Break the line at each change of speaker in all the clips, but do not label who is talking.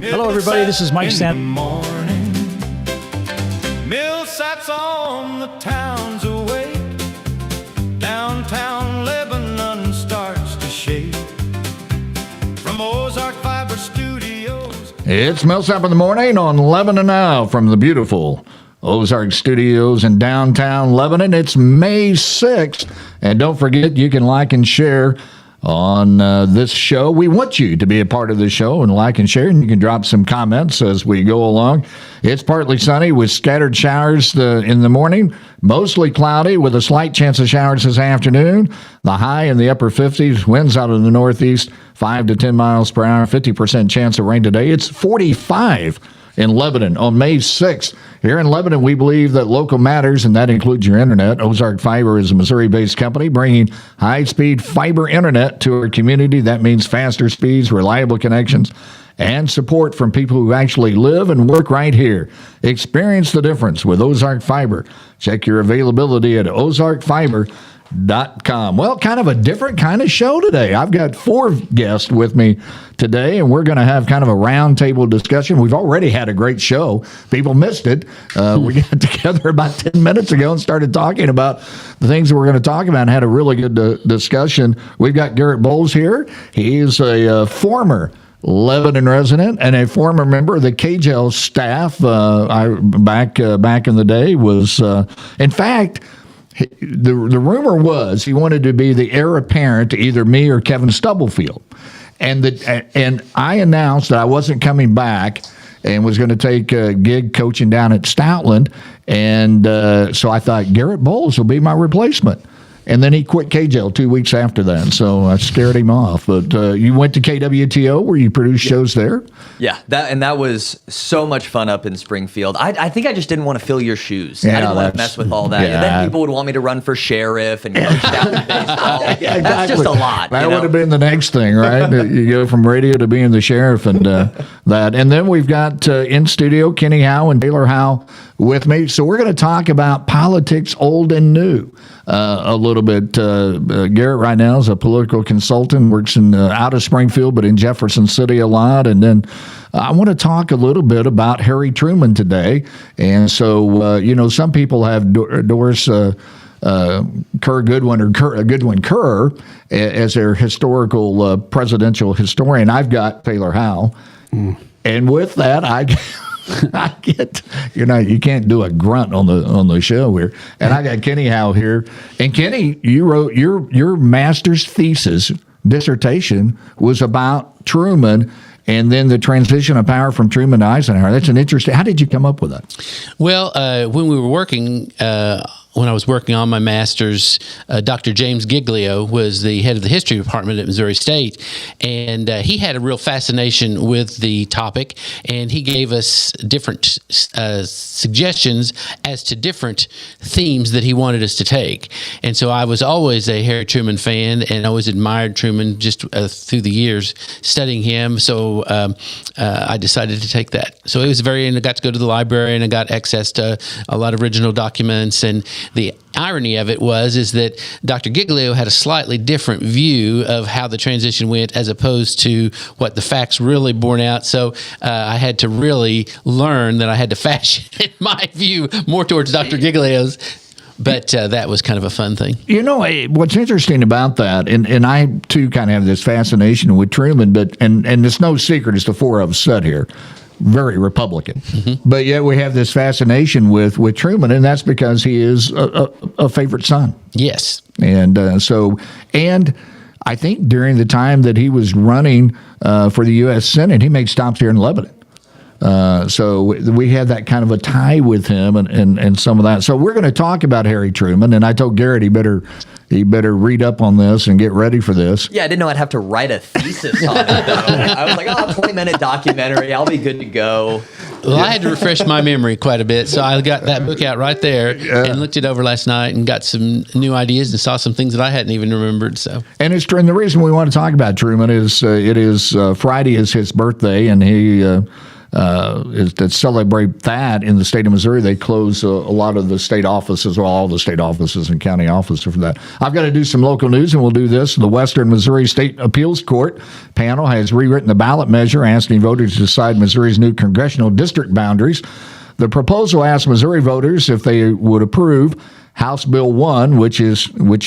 Hello, everybody. This is Mike Stan.
Morning. Millsap's on the town's awake. Downtown Lebanon starts to shake. From Ozark Fiber Studios.
It's Millsap in the Morning on Lebanon Now from the beautiful Ozark Studios in downtown Lebanon. It's May 6th. And don't forget, you can like and share on this show. We want you to be a part of the show and like and share, and you can drop some comments as we go along. It's partly sunny with scattered showers in the morning, mostly cloudy with a slight chance of showers this afternoon. The high in the upper 50s, winds out of the northeast, 5 to 10 miles per hour, 50% chance of rain today. It's 45 in Lebanon on May 6th. Here in Lebanon, we believe that local matters, and that includes your internet. Ozark Fiber is a Missouri-based company bringing high-speed fiber internet to our community. That means faster speeds, reliable connections, and support from people who actually live and work right here. Experience the difference with Ozark Fiber. Check your availability at ozarkfiber.com. Well, kind of a different kind of show today. I've got 4 guests with me today, and we're going to have kind of a roundtable discussion. We've already had a great show. People missed it. We got together about 10 minutes ago and started talking about the things that we're going to talk about and had a really good discussion. We've got Garrett Bowles here. He's a former Lebanon resident and a former member of the KJL staff. Back in the day was, in fact, the rumor was he wanted to be the heir apparent to either me or Kevin Stubblefield. And I announced that I wasn't coming back and was going to take a gig coaching down at Stoutland. And so I thought Garrett Bowles will be my replacement. And then he quit KJL 2 weeks after that, so I scared him off. But you went to KWTO where you produced shows there?
Yeah, that was so much fun up in Springfield. I think I just didn't want to fill your shoes.
Yeah,
I didn't want to mess with all that.
Yeah.
And then people would want me to run for sheriff and coach down in baseball.
Yeah, exactly.
That's just a lot.
That would have been the next thing, right? You go from radio to being the sheriff and that. And then we've got in studio Kenny Howe and Taylor Howe with me. So we're going to talk about politics old and new a little bit. Garrett right now is a political consultant, works out of Springfield, but in Jefferson City a lot. And then I want to talk a little bit about Harry Truman today. And so, some people have endorsed Kerr Goodwin or Goodwin Kerr as their historical presidential historian. I've got Taylor Howe. And with that, I get, you can't do a grunt on the show here. And I got Kenny Howe here. And Kenny, you wrote your master's thesis dissertation was about Truman and then the transition of power from Truman to Eisenhower. That's an interesting. How did you come up with that?
Well, when we were working. When I was working on my master's, Dr. James Giglio was the head of the history department at Missouri State, and he had a real fascination with the topic, and he gave us different suggestions as to different themes that he wanted us to take. And so I was always a Harry Truman fan and always admired Truman just through the years studying him. So I decided to take that. So it was and I got to go to the library and I got access to a lot of original documents. And the irony of it is that Dr. Giglio had a slightly different view of how the transition went as opposed to what the facts really borne out. So I had to really learn that I had to fashion my view more towards Dr. Giglio's. But that was kind of a fun thing.
What's interesting about that, and I too kind of have this fascination with Truman, but and it's no secret, as the 4 of us said here, very Republican. Mm-hmm. But yet we have this fascination with Truman, and that's because he is a favorite son.
Yes.
And and I think during the time that he was running for the U.S. Senate, he made stops here in Lebanon. So we had that kind of a tie with him and some of that. So we're going to talk about Harry Truman, and I told Garrett he better read up on this and get ready for this.
Yeah, I didn't know I'd have to write a thesis on it, though. I was like, 20-minute documentary. I'll be good to go.
Well, I had to refresh my memory quite a bit, so I got that book out right there and looked it over last night and got some new ideas and saw some things that I hadn't even remembered. So,
and the reason we want to talk about Truman is Friday is his birthday, and he is to celebrate that in the state of Missouri. They close a lot of the state offices, or all the state offices and county offices for that. I've got to do some local news, and we'll do this. The Western Missouri State Appeals Court panel has rewritten the ballot measure asking voters to decide Missouri's new congressional district boundaries. The proposal asks Missouri voters if they would approve House Bill 1, which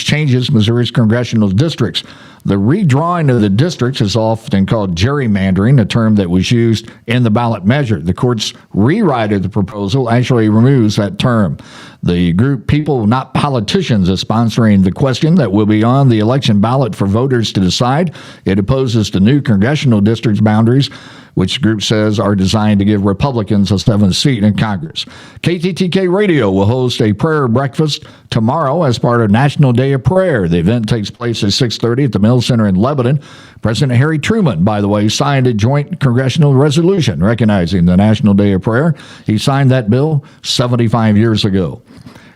changes Missouri's congressional districts. The redrawing of the districts is often called gerrymandering, a term that was used in the ballot measure. The court's rewrite of the proposal actually removes that term. The group People Not Politicians is sponsoring the question that will be on the election ballot for voters to decide. It opposes the new congressional districts boundaries, which the group says are designed to give Republicans a 7th seat in Congress. KTTK Radio will host a prayer breakfast tomorrow as part of National Day of Prayer. The event takes place at 6:30 at the Mills Center in Lebanon. President Harry Truman, by the way, signed a joint congressional resolution recognizing the National Day of Prayer. He signed that bill 75 years ago.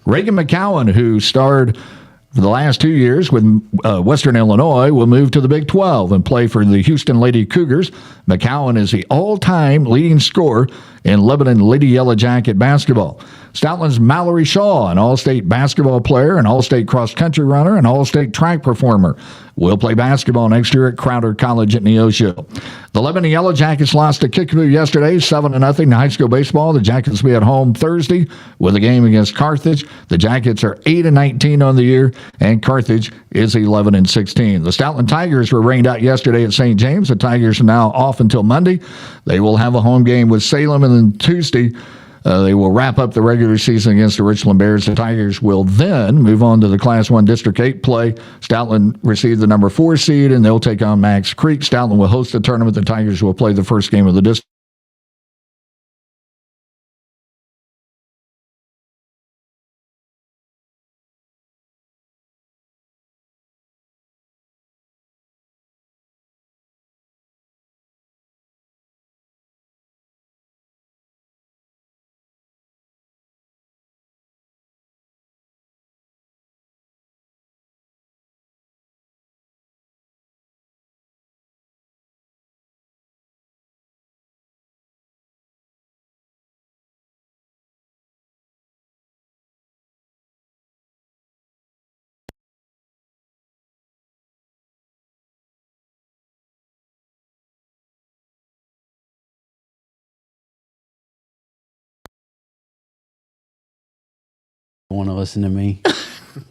Reagan McCowan, who starred for the last 2 years with Western Illinois, will move to the Big 12 and play for the Houston Lady Cougars. McCowan is the all-time leading scorer in Lebanon Lady Yellow Jacket basketball. Stoutland's Mallory Shaw, an all-state basketball player, an all-state cross-country runner, an all-state track performer, will play basketball next year at Crowder College at Neosho. The Lebanon Yellow Jackets lost to Kickapoo yesterday, 7-0 in high school baseball. The Jackets will be at home Thursday with a game against Carthage. The Jackets are 8-19 on the year, and Carthage is 11-16. The Stoutland Tigers were rained out yesterday at St. James. The Tigers are now off until Monday. They will have a home game with Salem, and then Tuesday they will wrap up the regular season against the Richland Bears. The Tigers will then move on to the Class 1 District 8 play. Stoutland received the number 4 seed, and they'll take on Max Creek. Stoutland will host the tournament. The Tigers will play the first game of the district.
Want to listen to me?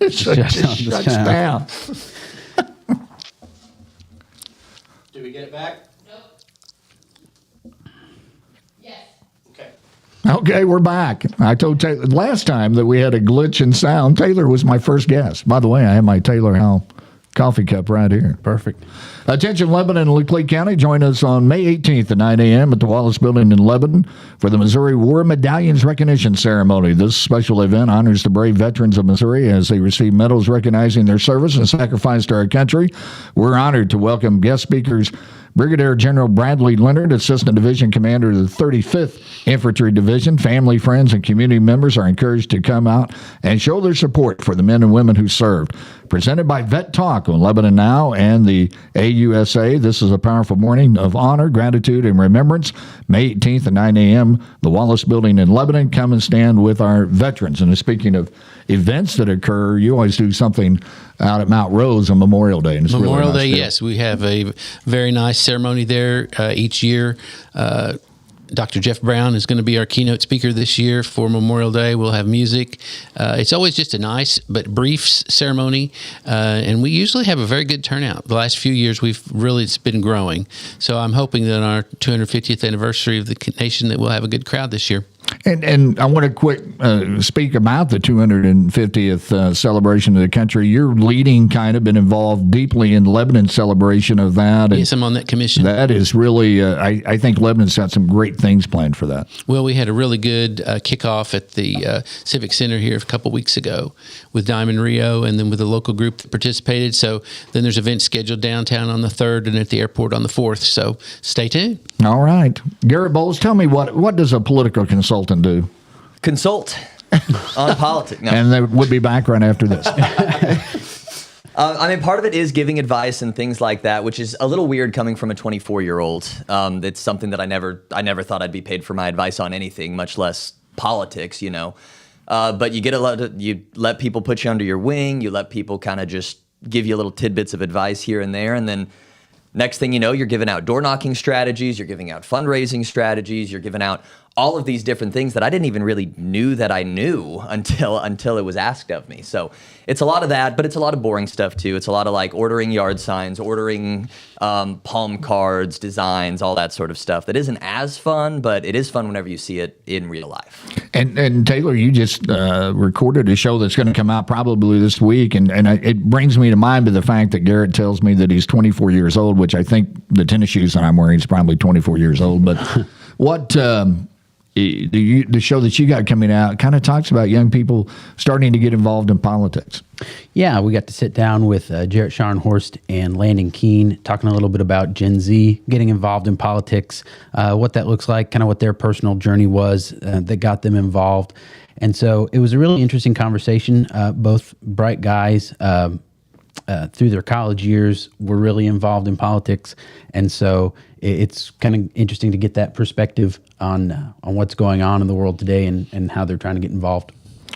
Shuts down.
Do we get it back?
Okay, we're back. I told Taylor last time that we had a glitch in sound. Taylor was my first guest. By the way, I have my Taylor Howell coffee cup right here.
Perfect.
Attention, Lebanon and Leclerc County. Join us on May 18th at 9 a.m. at the Wallace Building in Lebanon for the Missouri War Medallions Recognition Ceremony. This special event honors the brave veterans of Missouri as they receive medals recognizing their service and sacrifice to our country. We're honored to welcome guest speakers Brigadier General Bradley Leonard, Assistant Division Commander of the 35th Infantry Division. Family, friends, and community members are encouraged to come out and show their support for the men and women who served. Presented by Vet Talk on Lebanon Now and the AUSA, this is a powerful morning of honor, gratitude, and remembrance. May 18th at 9 a.m., the Wallace Building in Lebanon. Come and stand with our veterans. And speaking of events that occur, you always do something out at Mount Rose on Memorial Day. And it's
Memorial
really nice
Day, yes. We have a very nice ceremony there each year. Dr. Jeff Brown is going to be our keynote speaker this year for Memorial Day. We'll have music. It's always just a nice but brief ceremony, and we usually have a very good turnout. The last few years, it's been growing. So I'm hoping that on our 250th anniversary of the nation that we'll have a good crowd this year.
And I want to quick speak about the 250th celebration of the country. You're leading, kind of been involved deeply in Lebanon's celebration of that.
Yes, I'm on that commission.
That is really, I think Lebanon's got some great things planned for that.
Well, we had a really good kickoff at the Civic Center here a couple weeks ago with Diamond Rio and then with a local group that participated. So then there's events scheduled downtown on the 3rd and at the airport on the 4th. So stay tuned.
All right. Garrett Bowles, tell me what does a political consultant do?
Consult on politics. No.
And they would be back right after this.
I mean, part of it is giving advice and things like that, which is a little weird coming from a 24-year-old. It's something that I never thought I'd be paid for my advice on anything, much less politics, But you let people put you under your wing. You let people kind of just give you little tidbits of advice here and there, and then next thing you know, you're giving out door knocking strategies, you're giving out fundraising strategies, you're giving out all of these different things that I didn't even really knew that I knew until it was asked of me. So it's a lot of that, but it's a lot of boring stuff too. It's a lot of like ordering yard signs, ordering palm cards, designs, all that sort of stuff that isn't as fun, but it is fun whenever you see it in real life.
And Taylor, you just recorded a show that's going to come out probably this week, and it brings me to mind to the fact that Garrett tells me that he's 24 years old, which I think the tennis shoes that I'm wearing is probably 24 years old. But what the show that you got coming out kind of talks about young people starting to get involved in politics.
Yeah, we got to sit down with Jarrett Scharnhorst and Landon Keene, talking a little bit about Gen Z getting involved in politics, what that looks like, kind of what their personal journey was that got them involved. And so it was a really interesting conversation. Both bright guys through their college years were really involved in politics. And so it's kind of interesting to get that perspective on what's going on in the world today and how they're trying to get involved.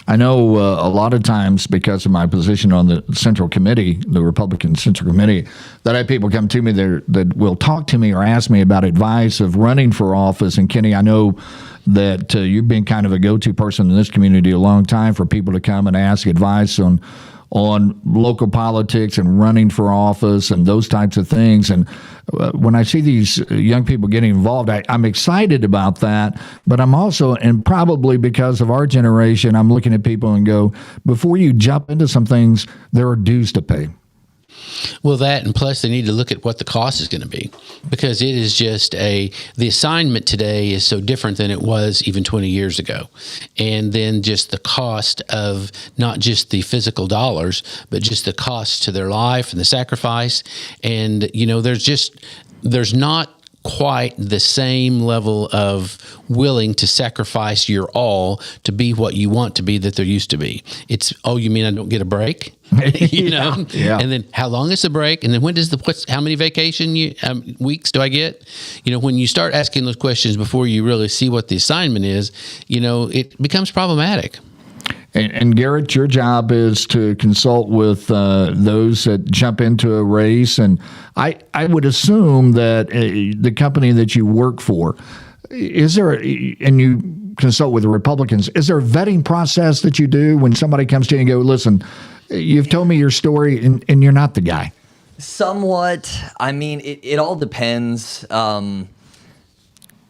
I know a lot of times because of my position on the Central Committee, the Republican Central Committee, that I have people come to me that will talk to me or ask me about advice of running for office. And Kenny, I know that you've been kind of a go-to person in this community a long time for people to come and ask advice on local politics and running for office and those types of things. And when I see these young people getting involved, I'm excited about that. But I'm also, and probably because of our generation, I'm looking at people and go, before you jump into some things, there are dues to pay.
Well, that, and plus they need to look at what the cost is going to be, because it is just the assignment today is so different than it was even 20 years ago. And then just the cost of not just the physical dollars, but just the cost to their life and the sacrifice. And, there's not quite the same level of willing to sacrifice your all to be what you want to be that there used to be. It's, oh, you mean I don't get a break?
Yeah.
And then how long is the break? And then how many vacation weeks do I get? When you start asking those questions before you really see what the assignment is, it becomes problematic.
And Garrett, your job is to consult with those that jump into a race. And I would assume that the company that you work for, and you consult with the Republicans, is there a vetting process that you do when somebody comes to you and go, listen, you've told me your story and you're not the guy?
Somewhat. I mean, it all depends.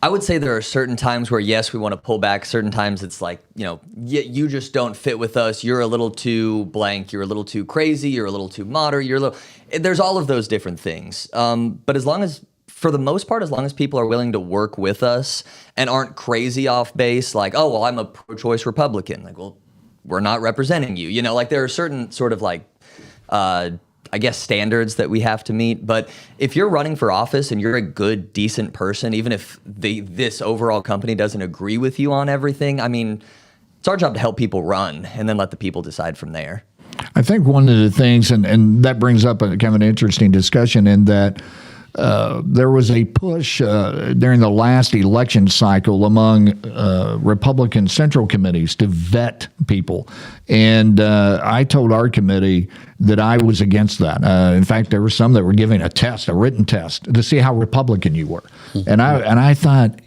I would say there are certain times where, yes, we want to pull back. Certain times it's like, you just don't fit with us. You're a little too blank. You're a little too crazy. You're a little too moderate. There's all of those different things. But for the most part, as long as people are willing to work with us and aren't crazy off base, like, oh, well, I'm a pro-choice Republican. Like, well, we're not representing you. There are certain sort of like, I guess, standards that we have to meet. But if you're running for office and you're a good, decent person, even if this overall company doesn't agree with you on everything, I mean, it's our job to help people run and then let the people decide from there.
I think one of the things, and that brings up a kind of an interesting discussion, in that there was a push during the last election cycle among Republican Central Committees to vet people. And I told our committee that I was against that. In fact, there were some that were giving a written test, to see how Republican you were. Mm-hmm. And I thought,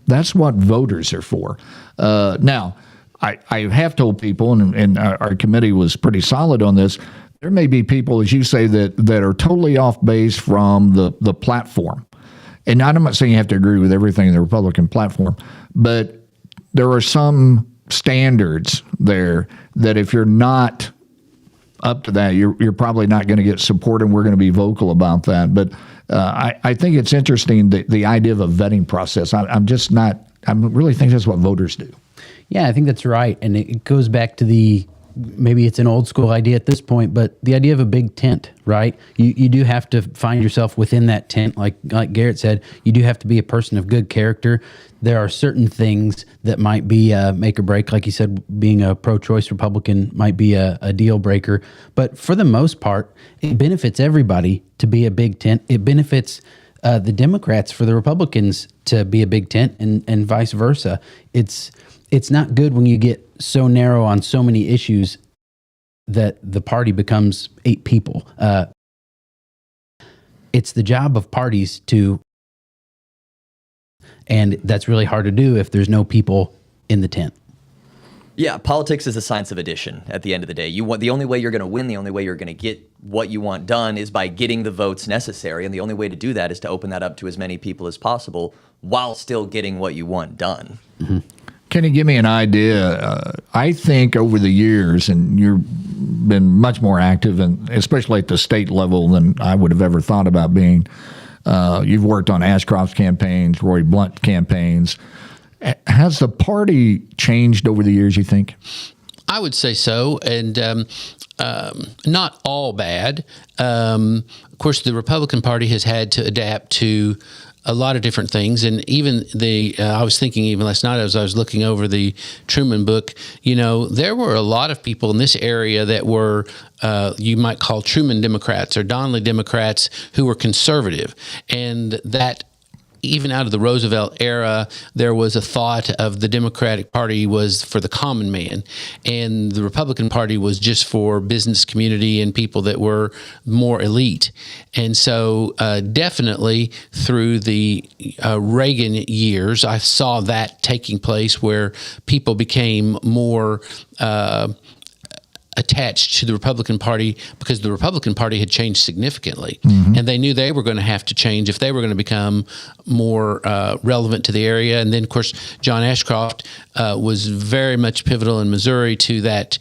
that's what voters are for. Now, I have told people, and our committee was pretty solid on this, there may be people, as you say, that are totally off base from the platform. And I'm not saying you have to agree with everything in the Republican platform, but there are some standards there that if you're not up to that, you're probably not going to get support, and we're going to be vocal about that. But I think it's interesting, the idea of a vetting process. I really think that's what voters do.
Yeah, I think that's right. And it goes back to the maybe it's an old school idea at this point, but the idea of a big tent, right? You do have to find yourself within that tent. Like Garrett said, you do have to be a person of good character. There are certain things that might be make or break. Like you said, being a pro-choice Republican might be a deal breaker. But for the most part, it benefits everybody to be a big tent. It benefits the Democrats for the Republicans to be a big tent, and vice versa. It's not good when you get so narrow on so many issues that the party becomes 8 people. It's the job of parties to, and that's really hard to do if there's no people in the tent.
Yeah, politics is a science of addition at the end of the day. The only way you're going to win, the only way you're going to get what you want done is by getting the votes necessary. And the only way to do that is to open that up to as many people as possible while still getting what you want done.
Mm-hmm. Can you give me an idea? I think over the years, and you've been much more active, and especially at the state level than I would have ever thought about being. You've worked on Ashcroft's campaigns, Roy Blunt campaigns. Has the party changed over the years, you think?
I would say so, and not all bad. Of course, the Republican Party has had to adapt to a lot of different things, and even I was thinking even last night as I was looking over the Truman book, there were a lot of people in this area that were you might call Truman Democrats or Donnelly Democrats who were conservative, and that even out of the Roosevelt era, there was a thought of the Democratic Party was for the common man, and the Republican Party was just for business community and people that were more elite. And so definitely through the Reagan years, I saw that taking place where people became more attached to the Republican Party because the Republican Party had changed significantly. Mm-hmm. And they knew they were going to have to change if they were going to become more relevant to the area. And then, of course, John Ashcroft was very much pivotal in Missouri to that,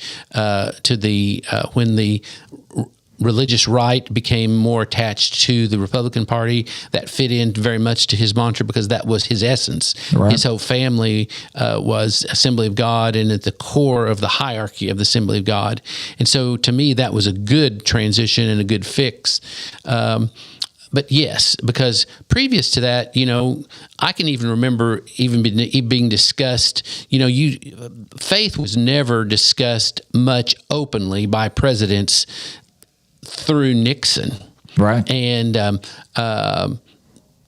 when the religious right became more attached to the Republican Party. That fit in very much to his mantra because that was his essence. Right. His whole family was Assembly of God and at the core of the hierarchy of the Assembly of God. And so to me, that was a good transition and a good fix. But yes, because previous to that, I can even remember being discussed, faith was never discussed much openly by presidents through Nixon.
Right.
And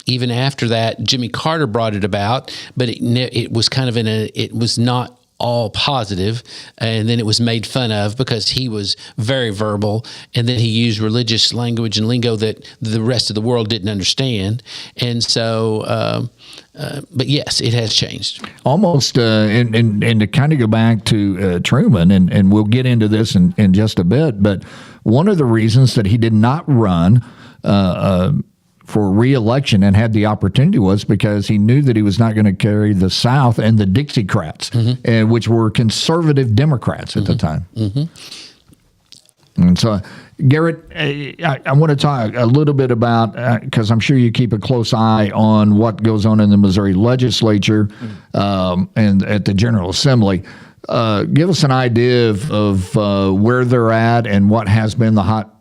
even after that, Jimmy Carter brought it about, but it was kind of it was not all positive, and then it was made fun of because he was very verbal, and then he used religious language and lingo that the rest of the world didn't understand. And so, but yes, it has changed.
Almost, and to kind of go back to Truman, and we'll get into this in just a bit, but one of the reasons that he did not run for re-election and had the opportunity was because he knew that he was not going to carry the South and the Dixiecrats, mm-hmm. Which were conservative Democrats at mm-hmm. the time. Mm-hmm. And so, Garrett, I want to talk a little bit about, because I'm sure you keep a close eye on what goes on in the Missouri legislature mm-hmm. And at the General Assembly. Give us an idea of where they're at and what has been the hot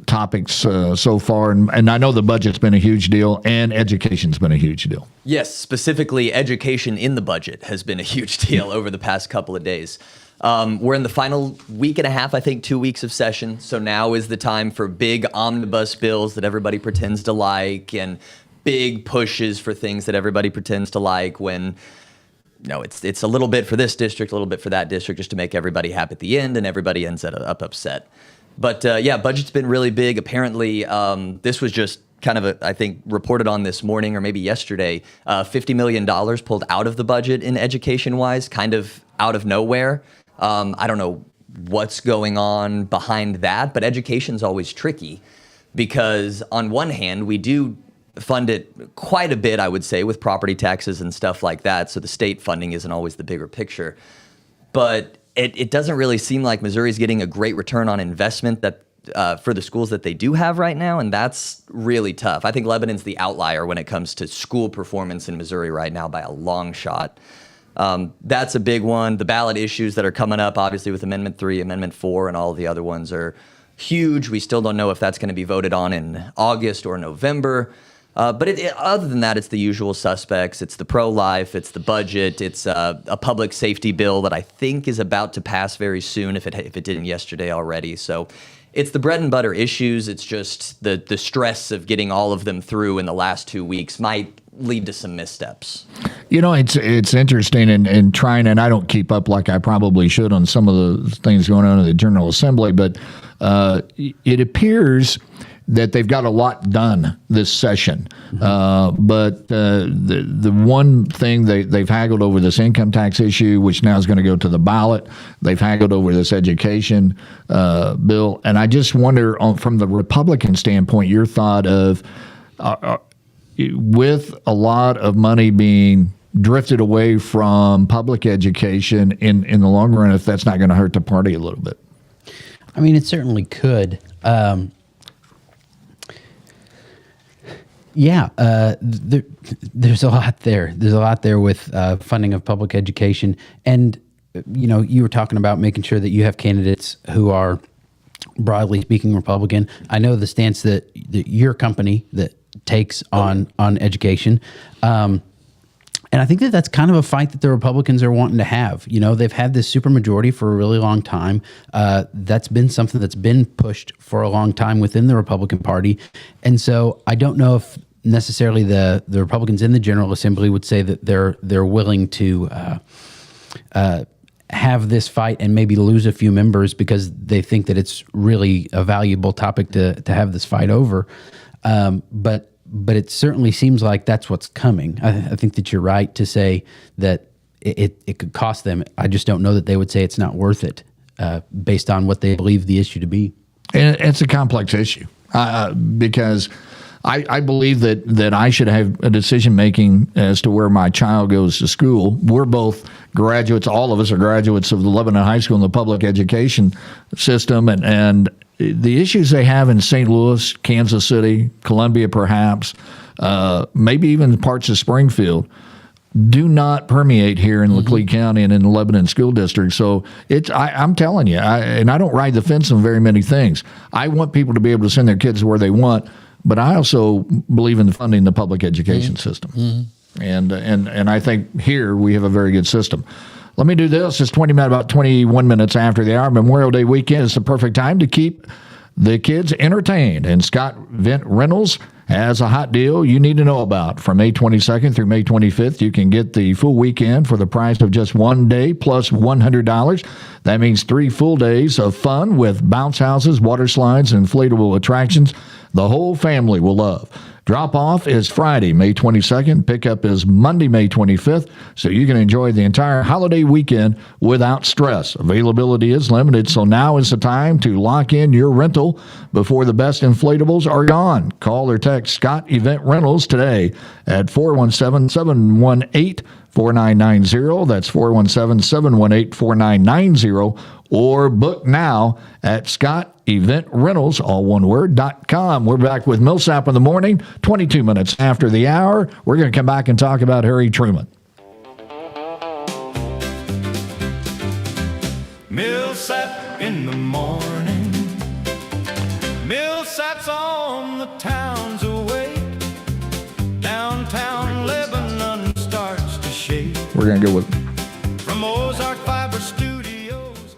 topics so far. And I know the budget's been a huge deal and education's been a huge deal.
Yes, specifically education in the budget has been a huge deal over the past couple of days. We're in the final week and a half, I think 2 weeks of session. So now is the time for big omnibus bills that everybody pretends to like and big pushes for things that everybody pretends to like when it's a little bit for this district, a little bit for that district, just to make everybody happy at the end, and everybody ends up upset. But budget's been really big. Apparently, this was just kind of I think reported on this morning or maybe yesterday. $50 million pulled out of the budget in education-wise, kind of out of nowhere. I don't know what's going on behind that, but education's always tricky because on one hand, we do fund it quite a bit, I would say, with property taxes and stuff like that. So the state funding isn't always the bigger picture. But it doesn't really seem like Missouri's getting a great return on investment that for the schools that they do have right now, and that's really tough. I think Lebanon's the outlier when it comes to school performance in Missouri right now by a long shot. That's a big one. The ballot issues that are coming up, obviously with Amendment 3, Amendment 4, and all the other ones are huge. We still don't know if that's going to be voted on in August or November. But other than that, it's the usual suspects. It's the pro-life, it's the budget, it's a public safety bill that I think is about to pass very soon if it didn't yesterday already. So it's the bread and butter issues. It's just the stress of getting all of them through in the last 2 weeks might lead to some missteps.
You know, it's interesting and trying, and I don't keep up like I probably should on some of the things going on in the General Assembly, but it appears that they've got a lot done this session. But the one thing they've haggled over this income tax issue, which now is going to go to the ballot. They've haggled over this education bill. And I just wonder, from the Republican standpoint, your thought of, with a lot of money being drifted away from public education in the long run, if that's not going to hurt the party a little bit.
I mean, it certainly could. There's a lot there. There's a lot there with funding of public education. And, you know, you were talking about making sure that you have candidates who are, broadly speaking, Republican. I know the stance that your company that takes on education. And I think that that's kind of a fight that the Republicans are wanting to have. You know, they've had this supermajority for a really long time. That's been something that's been pushed for a long time within the Republican Party. And so I don't know if necessarily the Republicans in the General Assembly would say that they're willing to have this fight and maybe lose a few members because they think that it's really a valuable topic to have this fight over. But it certainly seems like that's what's coming. I think that you're right to say that it could cost them. I just don't know that they would say it's not worth it based on what they believe the issue to be.
And it's a complex issue because I believe that I should have a decision making as to where my child goes to school. We're both graduates. All of us are graduates of the Lebanon High School and the public education system. And the issues they have in St. Louis, Kansas City, Columbia, perhaps, maybe even parts of Springfield, do not permeate here in Laclede County and in the Lebanon School District. So I'm telling you, and I don't ride the fence on very many things. I want people to be able to send their kids where they want, but I also believe in funding the public education system. And I think here we have a very good system. Let me do this. It's about 21 minutes after the hour. Memorial Day weekend is the perfect time to keep the kids entertained. And Scott Vent Rentals has a hot deal you need to know about. From May 22nd through May 25th, you can get the full weekend for the price of just 1 day plus $100. That means 3 full days of fun with bounce houses, water slides, and inflatable attractions the whole family will love. Drop-off is Friday, May 22nd. Pickup is Monday, May 25th, so you can enjoy the entire holiday weekend without stress. Availability is limited, so now is the time to lock in your rental before the best inflatables are gone. Call or text Scott Event Rentals today at 417-718-4990. That's 417-718-4990. Or book now at ScottEventRentals, all one word, .com. We're back with Millsap in the Morning, 22 minutes after the hour. We're going to come back and talk about Harry Truman.
Millsap in the morning. Millsap's on the town's awake. Downtown Lebanon starts to shake.
We're going to go with
From Ozark Fiber Studios.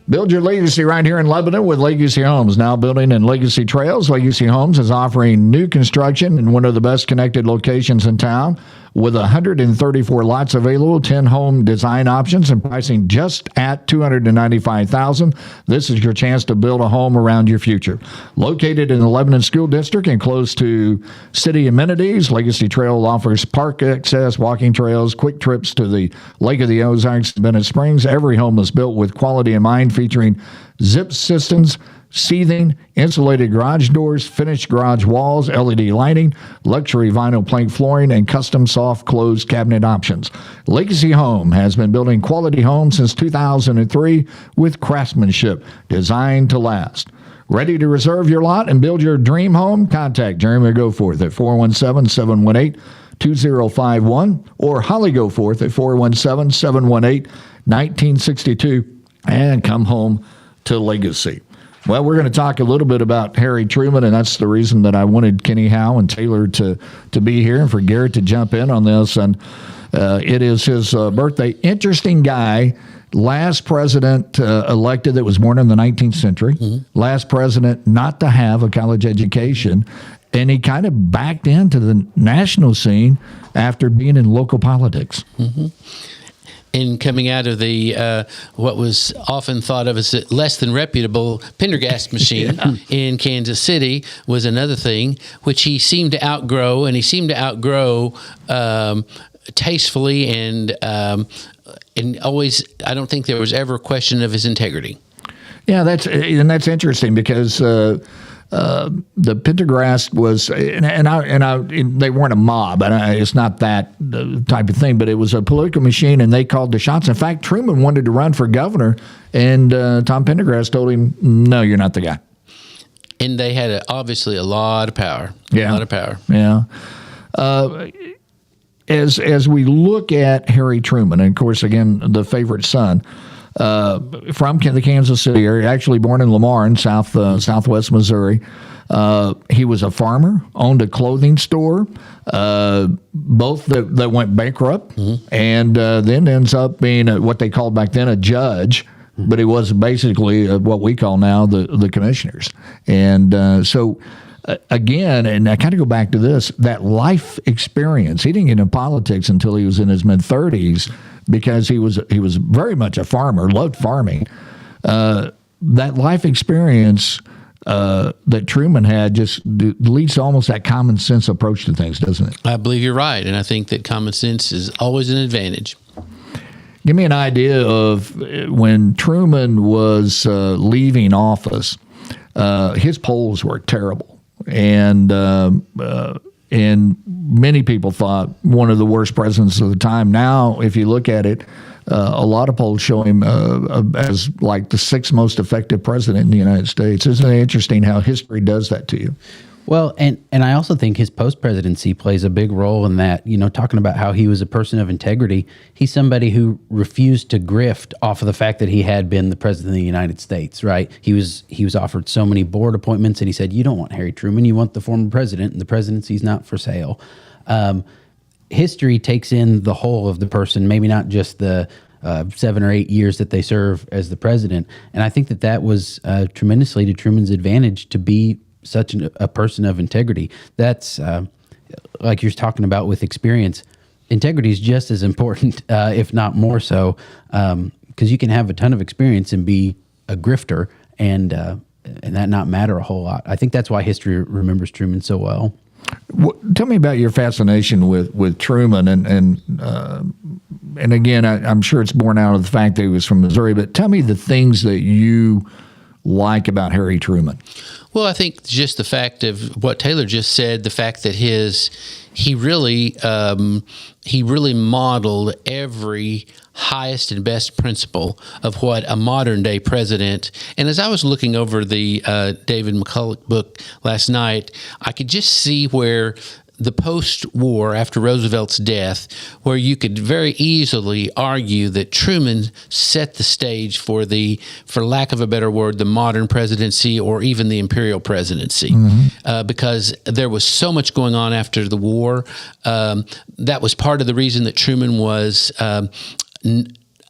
Build your legacy right here in Lebanon with Legacy Homes. Now building in Legacy Trails, Legacy Homes is offering new construction in one of the best connected locations in town with 134 lots available, 10 home design options, and pricing just at $295,000. This is your chance to build a home around your future. Located in the Lebanon School District and close to city amenities, Legacy Trail offers park access, walking trails, quick trips to the Lake of the Ozarks, Bennett Springs. Every home is built with quality in mind, featuring zip systems, seathing, insulated garage doors, finished garage walls, LED lighting, luxury vinyl plank flooring, and custom soft closed cabinet options. Legacy Home has been building quality homes since 2003 with craftsmanship designed to last. Ready to reserve your lot and build your dream home? Contact Jeremy Goforth at 417-718 2051, or Holly Go Forth at 417-718-1962, and come home to legacy. Well, we're going to talk a little bit about Harry Truman, and that's the reason that I wanted Kenny Howe and Taylor to be here, and for Garrett to jump in on this. And it is his birthday. Interesting guy. Last president elected that was born in the 19th century. Last president not to have a college education. And he kind of backed into the national scene after being in local politics.
And coming out of the what was often thought of as a less than reputable Pendergast machine in Kansas City was another thing, which he seemed to outgrow, and he seemed to outgrow tastefully and always. I don't think there was ever a question of his integrity. Yeah,
that's interesting because the Pendergast was, and they weren't a mob, and it's not that type of thing, but it was a political machine, and they called the shots. In fact, Truman wanted to run for governor, and Tom Pendergast told him, "No, you're not the guy."
And they had obviously a lot of power.
Yeah,
a lot of power.
Yeah. As we look at Harry Truman, and of course, again, the favorite son. From the Kansas City area, actually born in Lamar in southwest Missouri. He was a farmer, owned a clothing store, both that went bankrupt, and then ends up being what they called back then a judge, but he was basically what we call now the commissioners. And so again, and I kind of go back to this, that life experience. He didn't get into politics until he was in his mid-30s because he was very much a farmer, loved farming. That life experience that Truman had just leads to almost that common sense approach to things, doesn't it?
I believe you're right, and I think that common sense is always an advantage.
Give me an idea of when Truman was leaving office, his polls were terrible. And many people thought one of the worst presidents of the time. Now, if you look at it, a lot of polls show him as like the sixth most effective president in the United States. Isn't it interesting how history does that to you?
Well, and I also think his post-presidency plays a big role in that, talking about how he was a person of integrity. He's somebody who refused to grift off of the fact that he had been the president of the United States, right? He was offered so many board appointments, and he said, you don't want Harry Truman, you want the former president, and the presidency's not for sale. History takes in the whole of the person, maybe not just the 7 or 8 years that they serve as the president. And I think that was tremendously to Truman's advantage to be such a person of integrity. That's like you're talking about with experience. Integrity is just as important, if not more so, because you can have a ton of experience and be a grifter and that not matter a whole lot. I think that's why history remembers Truman so well.
Tell me about your fascination with Truman, and again, I'm sure it's born out of the fact that he was from Missouri. But tell me the things that you like about Harry Truman.
Well, I think just the fact of what Taylor just said, the fact that he really modeled every highest and best principle of what a modern day president. And as I was looking over the David McCulloch book last night, I could just see where the post-war, after Roosevelt's death, where you could very easily argue that Truman set the stage for lack of a better word, the modern presidency or even the imperial presidency, because there was so much going on after the war. That was part of the reason that Truman was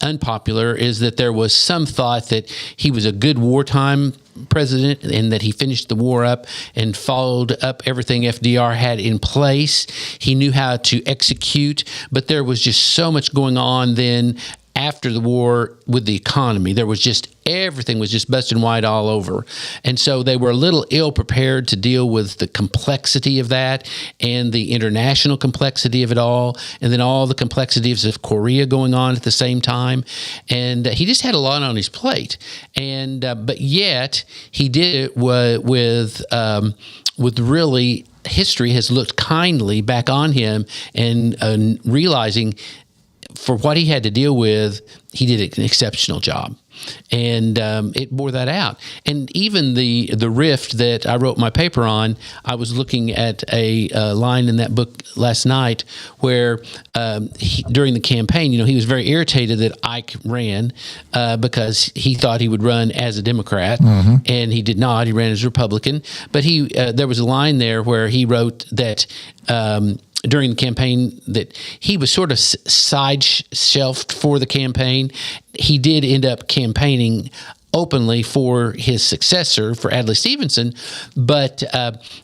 unpopular, is that there was some thought that he was a good wartime president and that he finished the war up and followed up everything FDR had in place. He knew how to execute, but there was just so much going on then after the war with the economy. There was just, everything was just busting wide all over. And so they were a little ill prepared to deal with the complexity of that and the international complexity of it all, and then all the complexities of Korea going on at the same time. And he just had a lot on his plate. And but yet he did it with really, history has looked kindly back on him and realizing for what he had to deal with, he did an exceptional job. And it bore that out. And even the rift that I wrote my paper on, I was looking at a line in that book last night where during the campaign, he was very irritated that Ike ran because he thought he would run as a Democrat, and he did not. He ran as a Republican. But there was a line there where he wrote that during the campaign that he was sort of side shelved for the campaign. He did end up campaigning openly for his successor, for Adlai Stevenson, but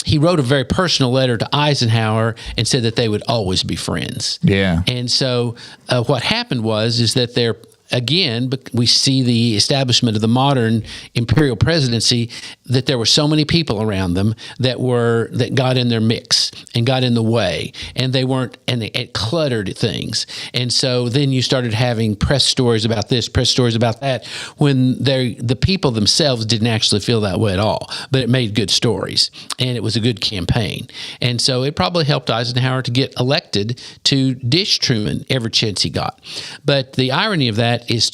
he wrote a very personal letter to Eisenhower and said that they would always be friends.
Yeah.
And so what happened is that they're, again, we see the establishment of the modern imperial presidency, that there were so many people around them that got in their mix and got in the way, and it cluttered things. And so then you started having press stories about this, press stories about that, when the people themselves didn't actually feel that way at all, but it made good stories, and it was a good campaign. And so it probably helped Eisenhower to get elected to dish Truman every chance he got. But the irony of that is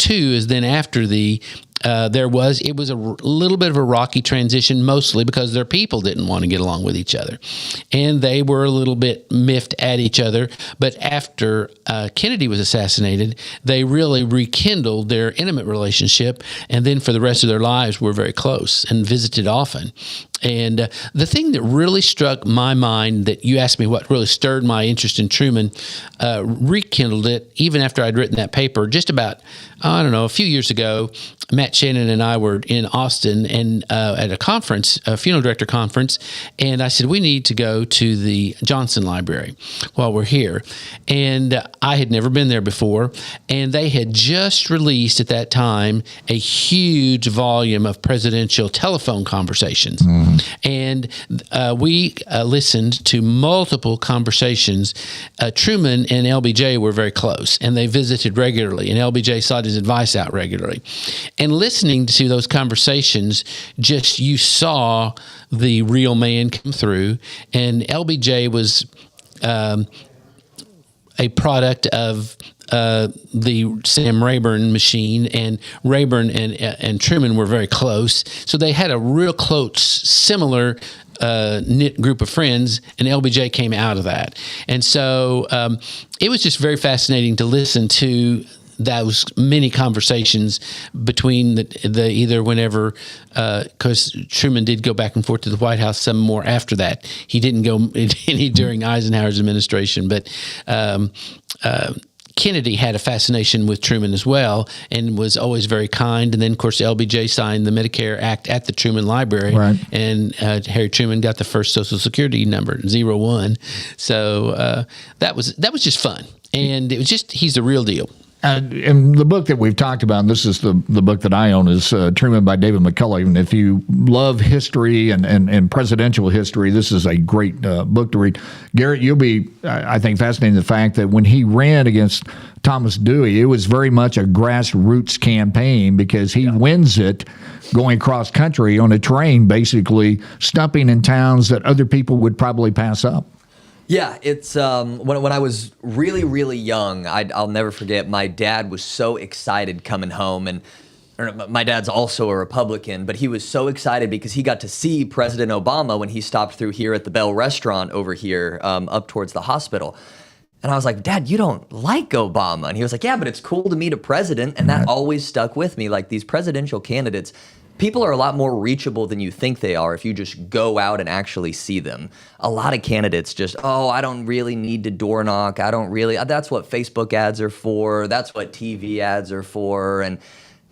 then after it was a little bit of a rocky transition, mostly because their people didn't want to get along with each other, and they were a little bit miffed at each other. But after Kennedy was assassinated, they really rekindled their intimate relationship, and then for the rest of their lives were very close and visited often. And the thing that really struck my mind, that you asked me what really stirred my interest in Truman, rekindled it even after I'd written that paper, just about, a few years ago. Matt Shannon and I were in Austin and at a conference, a funeral director conference, and I said, we need to go to the Johnson Library while we're here. And I had never been there before, and they had just released at that time a huge volume of presidential telephone conversations. And we listened to multiple conversations. Truman and LBJ were very close, and they visited regularly, and LBJ sought his advice out regularly. And listening to those conversations, you saw the real man come through. And LBJ was a product of the Sam Rayburn machine, and Rayburn and Truman were very close. So they had a real close, similar knit group of friends, and LBJ came out of that. And so it was just very fascinating to listen to those many conversations between the either whenever, because Truman did go back and forth to the White House some more after that. He didn't go any during Eisenhower's administration, but Kennedy had a fascination with Truman as well and was always very kind. And then, of course, LBJ signed the Medicare Act at the Truman Library,
right.
And Harry Truman got the first Social Security number, 01. So that was just fun, and it was he's the real deal.
And the book that we've talked about, and this is the book that I own, is Truman by David McCullough. And if you love history and presidential history, this is a great book to read. Garrett, you'll be, I think, fascinated in the fact that when he ran against Thomas Dewey, it was very much a grassroots campaign, because he wins it going cross country on a train, basically stumping in towns that other people would probably pass up.
Yeah, it's when I was really, really young, I'll never forget, my dad was so excited coming home, and my dad's also a Republican, but he was so excited because he got to see President Obama when he stopped through here at the Bell Restaurant over here up towards the hospital. And I was like, Dad, you don't like Obama. And he was like, yeah, but it's cool to meet a president. And that always stuck with me. Like, these presidential candidates, people are a lot more reachable than you think they are if you just go out and actually see them. A lot of candidates just, I don't really need to door knock. That's what Facebook ads are for. That's what TV ads are for. And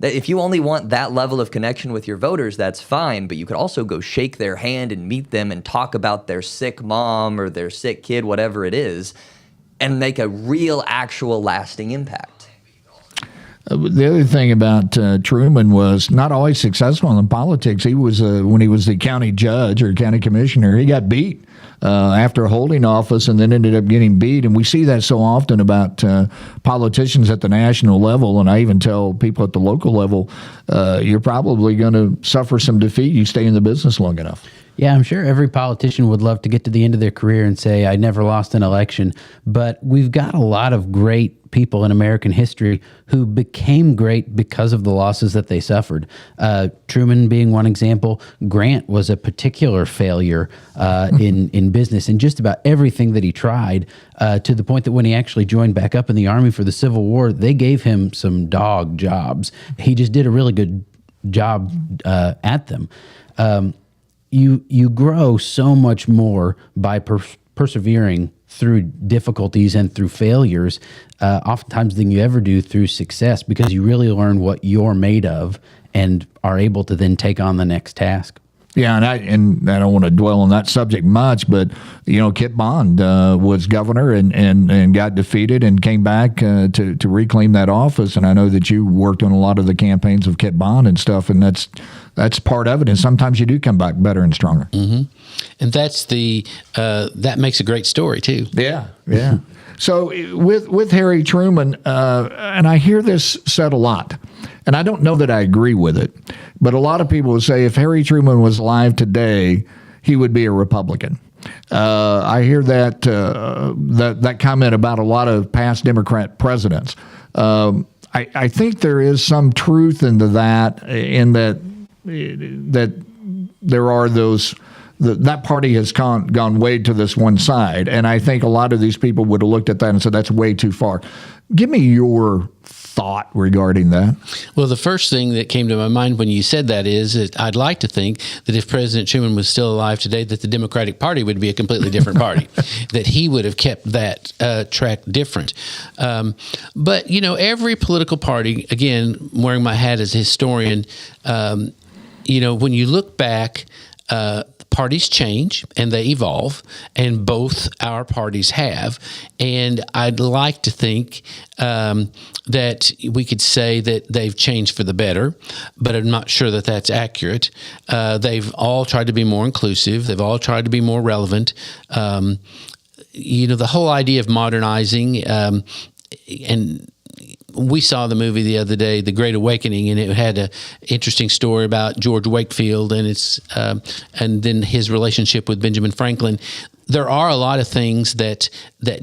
if you only want that level of connection with your voters, that's fine. But you could also go shake their hand and meet them and talk about their sick mom or their sick kid, whatever it is, and make a real, actual, lasting impact.
The other thing about Truman was not always successful in politics. He was, when he was the county judge or county commissioner, he got beat after holding office, and then ended up getting beat. And we see that so often about politicians at the national level. And I even tell people at the local level, you're probably going to suffer some defeat. You stay in the business long enough.
Yeah, I'm sure every politician would love to get to the end of their career and say, I never lost an election. But we've got a lot of great people in American history who became great because of the losses that they suffered. Truman being one example. Grant was a particular failure in business and just about everything that he tried, to the point that when he actually joined back up in the Army for the Civil War, they gave him some dog jobs. He just did a really good job at them. You grow so much more by persevering through difficulties and through failures, oftentimes than you ever do through success, because you really learn what you're made of and are able to then take on the next task.
Yeah, and I don't want to dwell on that subject much, but Kit Bond was governor and got defeated and came back to reclaim that office. And I know that you worked on a lot of the campaigns of Kit Bond and stuff, and that's part of it. And sometimes you do come back better and stronger.
Mm-hmm. And that's that makes a great story too.
Yeah. So with Harry Truman, and I hear this said a lot, and I don't know that I agree with it, but a lot of people would say if Harry Truman was alive today, he would be a Republican. I hear that comment about a lot of past Democrat presidents. I think there is some truth into that, in that there are those. That party has gone way to this one side, and I think a lot of these people would have looked at that and said that's way too far. Give me your thought regarding that.
Well, the first thing that came to my mind when you said that is that I'd like to think that if President Truman was still alive today, that the Democratic Party would be a completely different party, that he would have kept that track different. But, every political party, again, wearing my hat as a historian, when you look back, parties change and they evolve, and both our parties have. And I'd like to think that we could say that they've changed for the better, but I'm not sure that that's accurate. They've all tried to be more inclusive. They've all tried to be more relevant. The whole idea of modernizing, and we saw the movie the other day, The Great Awakening, and it had an interesting story about George Wakefield and then his relationship with Benjamin Franklin. There are a lot of things that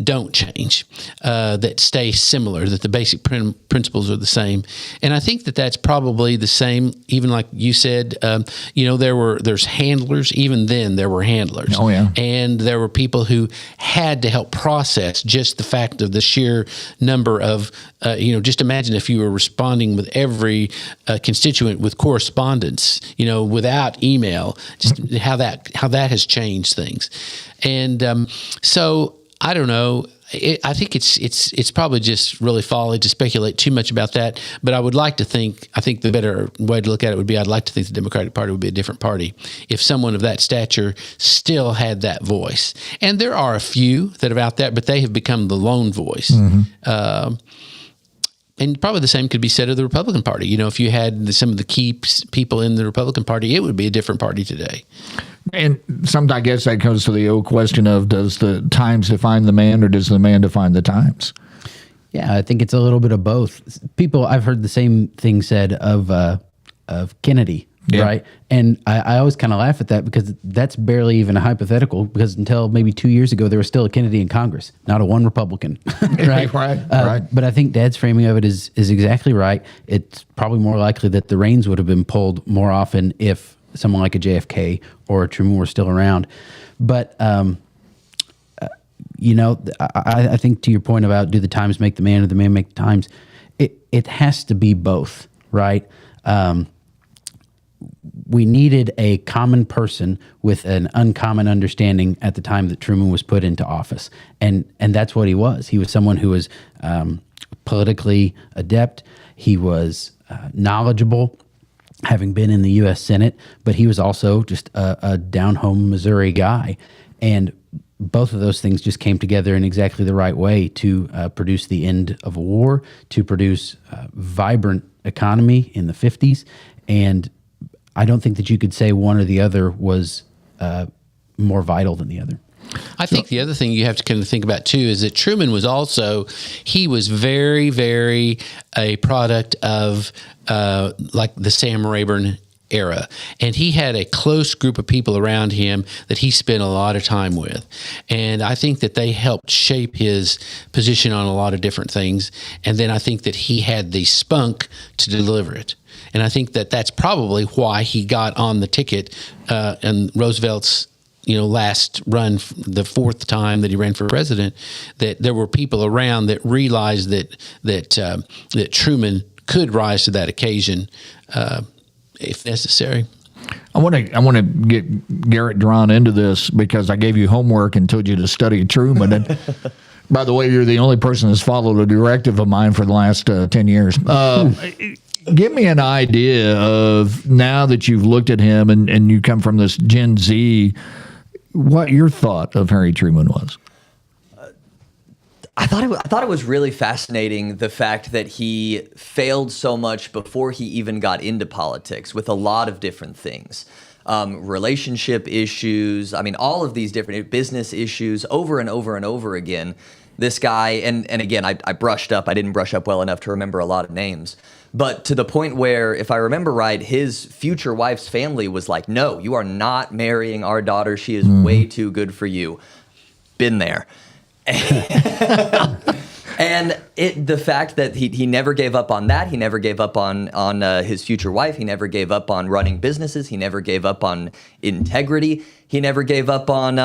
don't change, that stay similar, that the basic principles are the same. And I think that that's probably the same, even like you said, there's handlers. Even then there were handlers.
Oh, yeah.
And there were people who had to help process just the fact of the sheer number of, just imagine if you were responding with every constituent with correspondence, without email, just how that has changed things. And so I don't know. I think it's probably just really folly to speculate too much about that. But I would like to think. I think the better way to look at it would be I'd like to think the Democratic Party would be a different party if someone of that stature still had that voice. And there are a few that are out there, but they have become the lone voice. Mm-hmm. And probably the same could be said of the Republican Party. If you had some of the key people in the Republican Party, it would be a different party today.
And sometimes I guess that comes to the old question of, does the times define the man, or does the man define the times?
Yeah, I think it's a little bit of both. I've heard the same thing said of Kennedy, yeah. Right? And I always kind of laugh at that, because that's barely even a hypothetical, because until maybe 2 years ago, there was still a Kennedy in Congress, not a one Republican. Right?
Right.
But I think Dad's framing of it is exactly right. It's probably more likely that the reins would have been pulled more often if someone like a JFK or a Truman were still around. But, I think to your point about, do the times make the man or the man make the times, it has to be both, right? We needed a common person with an uncommon understanding at the time that Truman was put into office. And that's what he was. He was someone who was politically adept. He was knowledgeable, having been in the U.S. Senate, but he was also just a down-home Missouri guy. And both of those things just came together in exactly the right way to produce the end of a war, to produce a vibrant economy in the 50s. And I don't think that you could say one or the other was more vital than the other.
I think the other thing you have to kind of think about too is that Truman was he was very, very a product of like the Sam Rayburn era, and he had a close group of people around him that he spent a lot of time with, and I think that they helped shape his position on a lot of different things. And then I think that he had the spunk to deliver it, and I think that that's probably why he got on the ticket in Roosevelt's last run, the fourth time that he ran for president. That there were people around that realized that Truman could rise to that occasion if necessary.
I want to get Garrett drawn into this because I gave you homework and told you to study Truman. And by the way, you're the only person that's followed a directive of mine for the last 10 years. Give me an idea of, now that you've looked at him and you come from this Gen Z, what your thought of Harry Truman was.
I thought it was really fascinating, the fact that he failed so much before he even got into politics with a lot of different things. Relationship issues, all of these different business issues over and over and over again. This guy, and again, I brushed up. I didn't brush up well enough to remember a lot of names. But to the point where, if I remember right, his future wife's family was like, no, you are not marrying our daughter. She is way too good for you. Been there. And the fact that he never gave up on that, he never gave up on his future wife, he never gave up on running businesses, he never gave up on integrity, he never gave up on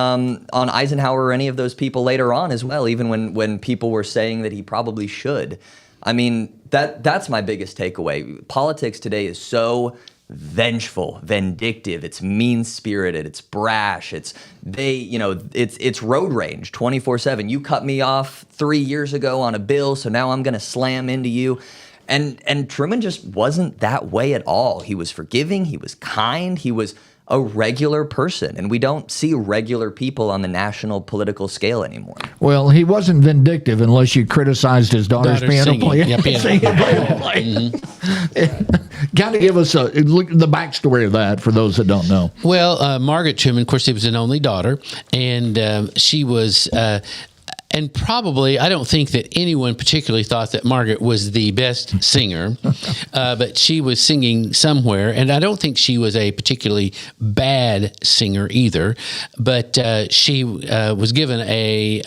Eisenhower or any of those people later on as well, even when people were saying that he probably should. That's my biggest takeaway. Politics today is so vengeful, vindictive, it's mean-spirited, it's brash, it's road rage 24/7. You cut me off 3 years ago on a bill, so now I'm going to slam into you. And Truman just wasn't that way at all. He was forgiving, he was kind, he was a regular person, and we don't see regular people on the national political scale anymore.
Well, he wasn't vindictive unless you criticized his daughter's piano player.
Yeah, piano.
Kind of give us the backstory of that for those that don't know.
Well, Margaret Truman, of course, she was an only daughter, and she was. And probably, I don't think that anyone particularly thought that Margaret was the best singer, but she was singing somewhere, and I don't think she was a particularly bad singer either. But she was given a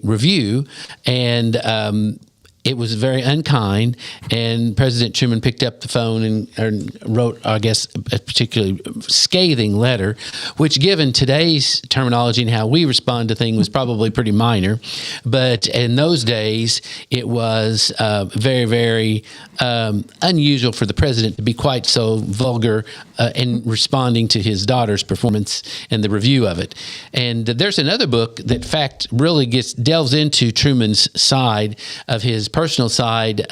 review, and it was very unkind, and President Truman picked up the phone and wrote, I guess, a particularly scathing letter, which, given today's terminology and how we respond to things, was probably pretty minor. But in those days, it was very, very unusual for the president to be quite so vulgar in responding to his daughter's performance and the review of it. And there's another book that, in fact, really delves into Truman's side of his personal side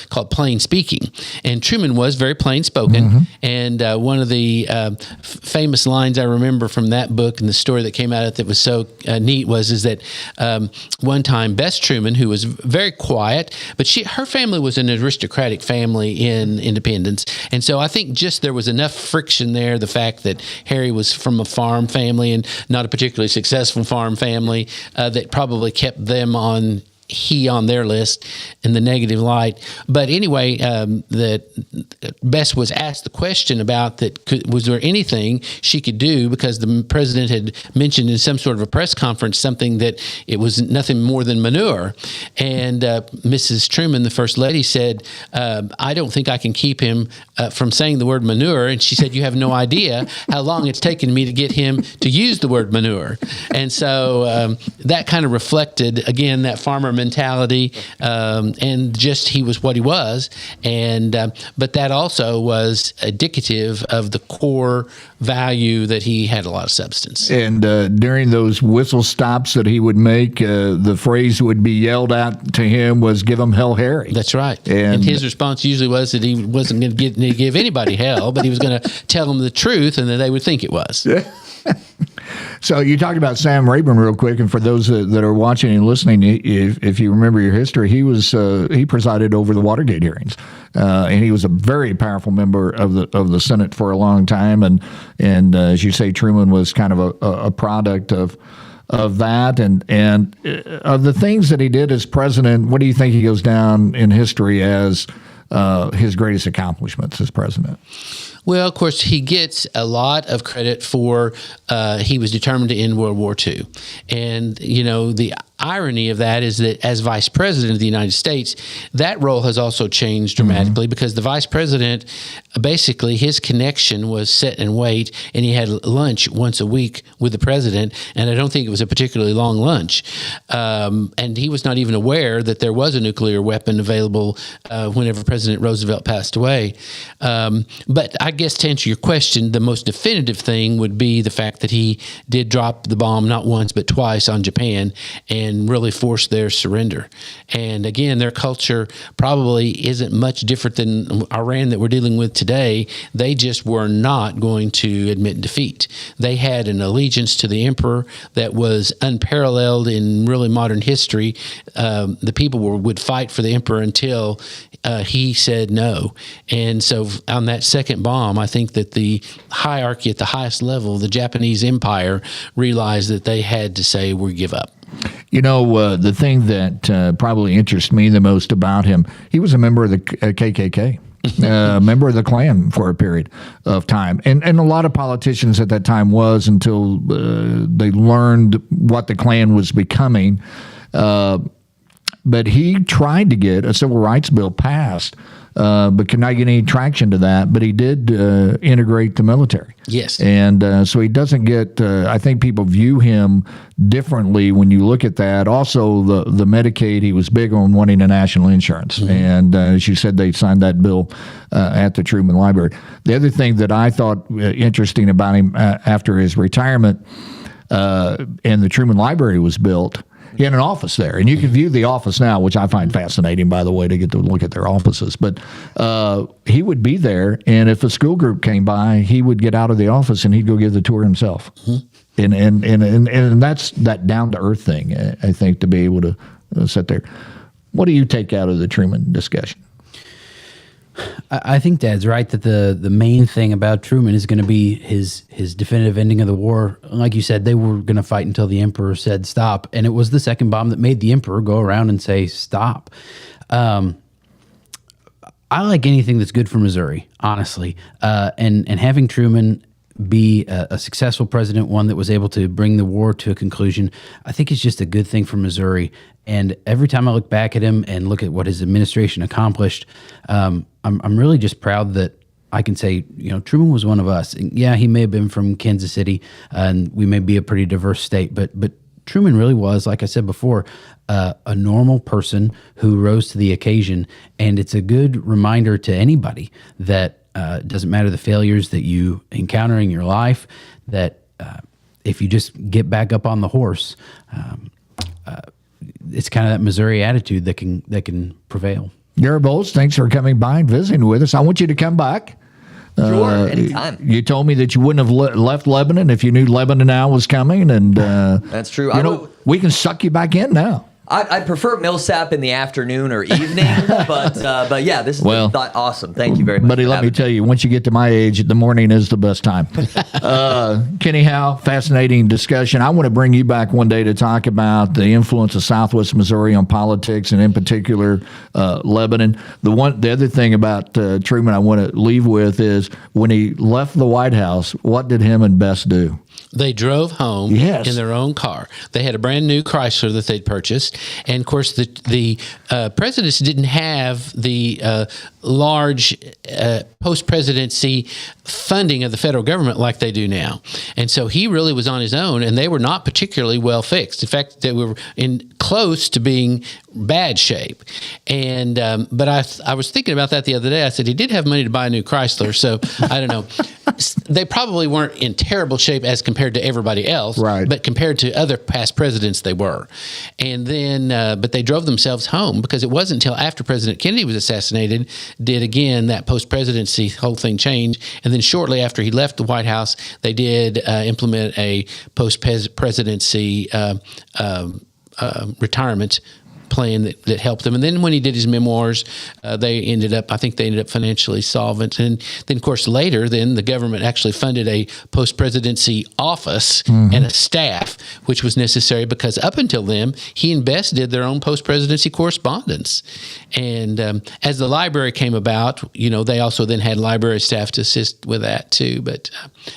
called Plain Speaking. And Truman was very plain spoken. And one of the famous lines I remember from that book and the story that came out of it that was so neat is that one time Bess Truman, who was very quiet, but her family was an aristocratic family in Independence. And so I think just there was enough friction there, the fact that Harry was from a farm family and not a particularly successful farm family, that probably kept them on their list in the negative light. But anyway, that Bess was asked the question about was there anything she could do, because the president had mentioned in some sort of a press conference something that it was nothing more than manure. And Mrs. Truman, the first lady, said, I don't think I can keep him from saying the word manure. And she said, you have no idea how long it's taken me to get him to use the word manure. And so that kind of reflected, again, that farmer mentality, and just he was what he was, and but that also was indicative of the core value that he had a lot of substance.
And during those whistle stops that he would make, the phrase that would be yelled out to him was, "Give him hell, Harry."
That's right. And his response usually was that he wasn't going to give anybody hell, but he was going to tell them the truth, and that they would think it was.
So you talked about Sam Rayburn real quick, and for those that are watching and listening, if you remember your history, he presided over the Watergate hearings, and he was a very powerful member of the Senate for a long time. And as you say, Truman was kind of a product of that, and of the things that he did as president. What do you think he goes down in history as his greatest accomplishments as president?
Well, of course, he gets a lot of credit for he was determined to end World War II. And, you know, the irony of that is that as vice president of the United States, that role has also changed dramatically because the vice president, basically his connection was sit and wait, and he had lunch once a week with the president, and I don't think it was a particularly long lunch. And he was not even aware that there was a nuclear weapon available whenever President Roosevelt passed away. But I guess to answer your question, the most definitive thing would be the fact that he did drop the bomb not once but twice on Japan and really forced their surrender. And again, their culture probably isn't much different than Iran that we're dealing with today. They just were not going to admit defeat. They had an allegiance to the emperor that was unparalleled in really modern history. The people would fight for the emperor until he said no. And so on that second bomb, I think that the hierarchy at the highest level, the Japanese empire, realized that they had to say, we give up.
You know, the thing that probably interests me the most about him, he was a member of the KKK. Member of the Klan for a period of time. And a lot of politicians at that time was until they learned what the Klan was becoming. But he tried to get a civil rights bill passed, but could not get any traction to that. But he did integrate the military.
Yes.
And so he doesn't get, I think people view him differently when you look at that. Also, the Medicaid, he was big on wanting a national insurance. Mm-hmm. And as you said, they signed that bill at the Truman Library. The other thing that I thought interesting about him after his retirement and the Truman Library was built, he had an office there, and you can view the office now, which I find fascinating, by the way, to get to look at their offices. But he would be there, and if a school group came by, he would get out of the office and he'd go give the tour himself. Mm-hmm. And that's that down to earth thing, I think, to be able to sit there. What do you take out of the Truman discussion?
I think Dad's right that the main thing about Truman is going to be his definitive ending of the war. Like you said, they were going to fight until the emperor said stop, and it was the second bomb that made the emperor go around and say stop. I like anything that's good for Missouri, honestly, and having Truman be a successful president, one that was able to bring the war to a conclusion, I think it's just a good thing for Missouri. And every time I look back at him and look at what his administration accomplished, I'm really just proud that I can say, you know, Truman was one of us. And yeah, he may have been from Kansas City, and we may be a pretty diverse state, but Truman really was, like I said before, a normal person who rose to the occasion. And it's a good reminder to anybody that it doesn't matter the failures that you encounter in your life, that if you just get back up on the horse, it's kind of that Missouri attitude that can prevail.
Garrett Bowles, thanks for coming by and visiting with us. I want you to come back.
Sure, anytime.
You told me that you wouldn't have left Lebanon if you knew Lebanon now was coming, and
that's true.
We can suck you back in now.
I prefer Millsap in the afternoon or evening, but yeah, this is awesome. Thank you very much.
Buddy, let me tell you, once you get to my age, the morning is the best time. Kenny Howe, fascinating discussion. I want to bring you back one day to talk about the influence of Southwest Missouri on politics, and in particular, Lebanon. The other thing about Truman I want to leave with is when he left the White House, what did him and Bess do?
They drove home in their own car. They had a brand new Chrysler that they'd purchased. And, of course, the presidents didn't have the large post-presidency funding of the federal government like they do now. And so he really was on his own, and they were not particularly well fixed. In fact, they were close to being bad shape. And but I was thinking about that the other day. I said he did have money to buy a new Chrysler, so I don't know. They probably weren't in terrible shape as compared to everybody else,
right?
But compared to other past presidents, they were. And then, but they drove themselves home, because it wasn't until after President Kennedy was assassinated did again that post-presidency whole thing change. And then shortly after he left the White House, they did implement a post-presidency retirement plan that helped them. And then when he did his memoirs, they ended up financially solvent. And then, of course, later, then the government actually funded a post-presidency office and a staff which was necessary because up until then, he and Bess did their own post-presidency correspondence. And as the library came about, they also then had library staff to assist with that too. But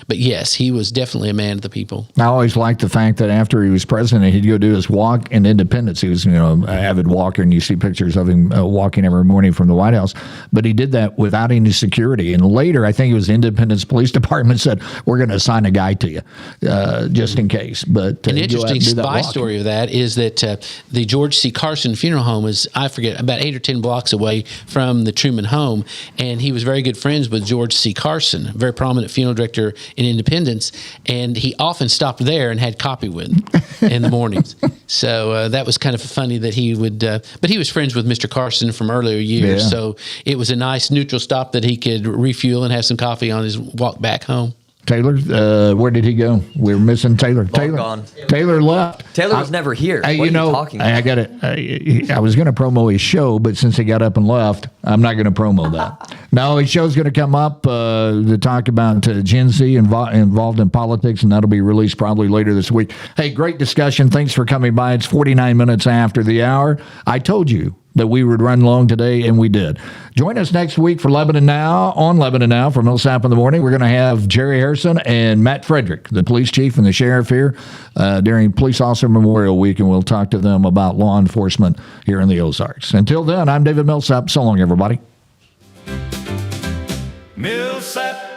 yes, he was definitely a man of the people.
I always liked the fact that after he was president, he'd go do his walk in Independence. He was, an avid walker, and you see pictures of him walking every morning from the White House. But he did that without any security. And later, I think it was Independence Police Department said, "We're going to assign a guy to you, just in case." But
an interesting spy story of that is that the George C. Carson Funeral Home is, I forget, about 8 or 10 blocks away from the Truman home, and he was very good friends with George C. Carson, a very prominent funeral director in Independence, and he often stopped there and had coffee with him in the mornings. So that was kind of funny that he would, but he was friends with Mr. Carson from earlier years, so it was a nice neutral stop that he could refuel and have some coffee on his walk back home.
Taylor, where did he go? We're missing Taylor.
Gone.
Taylor left.
Taylor was never here.
What
are you talking about?
I got it. I was going to promo his show, but since he got up and left, I'm not going to promo that. No, his show's going to come up to talk about Gen Z involved in politics, and that'll be released probably later this week. Hey, great discussion. Thanks for coming by. It's 49 minutes after the hour. I told you that we would run long today, and we did. Join us next week for Lebanon Now, on Lebanon Now for Millsap in the Morning. We're going to have Jerry Harrison and Matt Frederick, the police chief and the sheriff here, during Police Officer Memorial Week, and we'll talk to them about law enforcement here in the Ozarks. Until then, I'm David Millsap. So long, everybody.
Millsap.